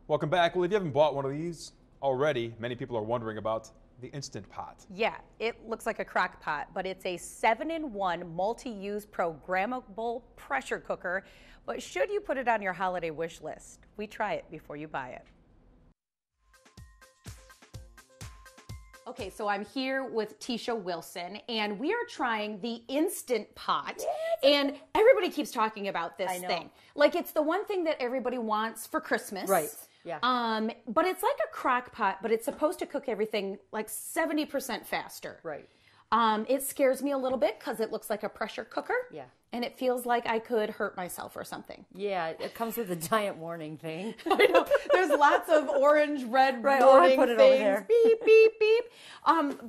Welcome back. Well, if you haven't bought one of these already, many people are wondering about the Instant Pot. Yeah, it looks like a crock pot, but it's a 7-in-1 multi-use programmable pressure cooker. But should you put it on your holiday wish list? We try it before you buy it. Okay, so I'm here with Tisha Wilson, and we are trying the Instant Pot. And everybody keeps talking about this thing. Like, it's the one thing that everybody wants for Christmas. Right. Yeah. But it's like a crock pot, but it's supposed to cook everything like 70% faster. Right. It scares me a little bit because it looks like a pressure cooker. Yeah. And it feels like I could hurt myself or something. Yeah, it comes with a giant warning thing. I know. There's lots of orange, red warning I'll put it over things. there. Beep, beep, beep.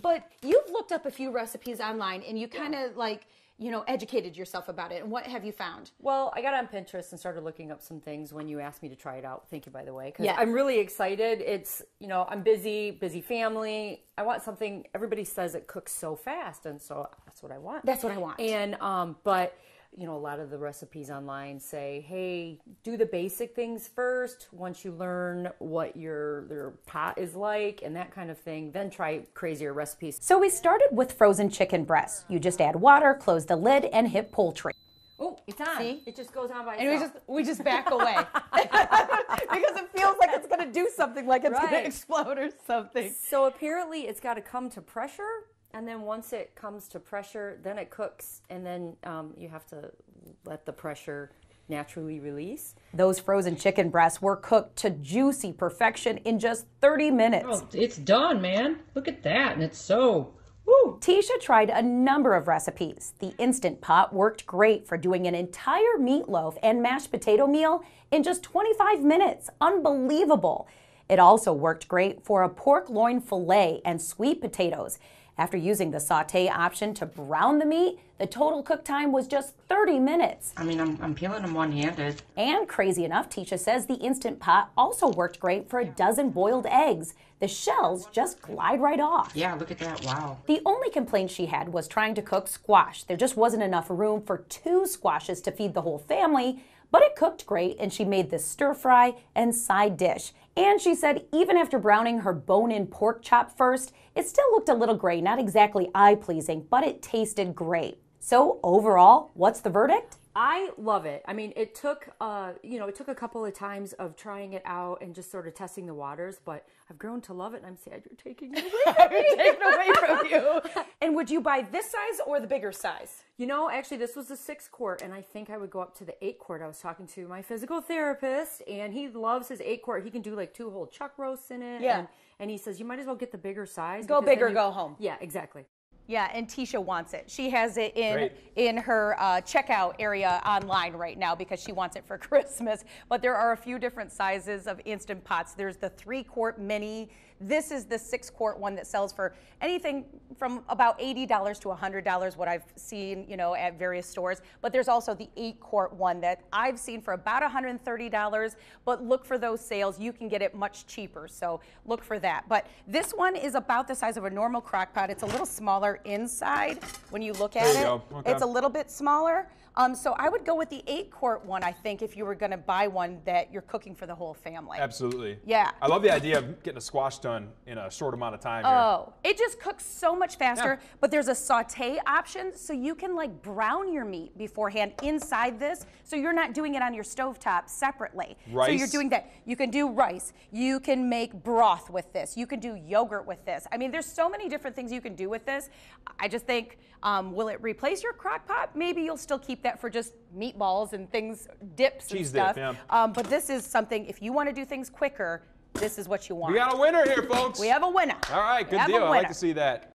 But you've looked up a few recipes online and you kind of like, you know, educated yourself about it. And what have you found? Well, I got on Pinterest and started looking up some things when you asked me to try it out. Thank you, by the way. Because I'm really excited. It's, you know, I'm busy family. I want something, everybody says it cooks so fast. And so that's what I want. That's what I want. And, but, you know, a lot of the recipes online say, hey, do the basic things first. Once you learn what your pot is like and that kind of thing, then try crazier recipes. So we started with frozen chicken breasts. You just add water, close the lid, and hit poultry. Oh, it's on. See? It just goes on by and itself. we just back away. Because it feels like it's going to do something, like it's going to explode or something. So apparently it's got to come to pressure. And then once it comes to pressure, then it cooks, and then you have to let the pressure naturally release. Those frozen chicken breasts were cooked to juicy perfection in just 30 minutes. Oh, it's done, man. Look at that, and it's so, woo. Tisha tried a number of recipes. The Instant Pot worked great for doing an entire meatloaf and mashed potato meal in just 25 minutes. Unbelievable. It also worked great for a pork loin fillet and sweet potatoes. After using the saute option to brown the meat, the total cook time was just 30 minutes. I mean, I'm peeling them one-handed. And crazy enough, Tisha says the Instant Pot also worked great for a dozen boiled eggs. The shells just glide right off. Yeah, look at that, wow. The only complaint she had was trying to cook squash. There just wasn't enough room for 2 squashes to feed the whole family, but it cooked great, and she made this stir fry and side dish. And she said even after browning her bone-in pork chop first, it still looked a little gray, not exactly eye-pleasing, but it tasted great. So overall, what's the verdict? I love it. I mean, it took, it took a couple of times of trying it out and just sort of testing the waters, but I've grown to love it, and I'm sad you're taking it away from you. And would you buy this size or the bigger size? You know, actually, this was the 6-quart, and I think I would go up to the 8-quart. I was talking to my physical therapist, and he loves his 8-quart. He can do like 2 whole chuck roasts in it. Yeah. And he says, you might as well get the bigger size. Go big or go home. Yeah, exactly. Yeah, and Tisha wants it. She has it in her checkout area online right now because she wants it for Christmas. But there are a few different sizes of Instant Pots. There's the 3-quart mini. This is the 6-quart one that sells for anything from about $80 to $100, what I've seen, you know, at various stores. But there's also the 8-quart one that I've seen for about $130. But look for those sales. You can get it much cheaper, so look for that. But this one is about the size of a normal crock pot. It's a little smaller inside when you look at it. Okay. It's a little bit smaller. So I would go with the 8-quart one, I think, if you were going to buy one that you're cooking for the whole family. Absolutely. Yeah. I love the idea of getting a squash done in a short amount of time here. It just cooks so much faster, but there's a saute option, so you can like brown your meat beforehand inside this, so you're not doing it on your stovetop separately. Rice. So you're doing that. You can do rice. You can make broth with this. You can do yogurt with this. I mean, there's so many different things you can do with this. I just think, will it replace your crock pot? Maybe you'll still keep that for just meatballs and things, dips and stuff. Cheese dip, but this is something, if you want to do things quicker, this is what you want. We got a winner here, folks. We have a winner. All right, good deal. I like to see that.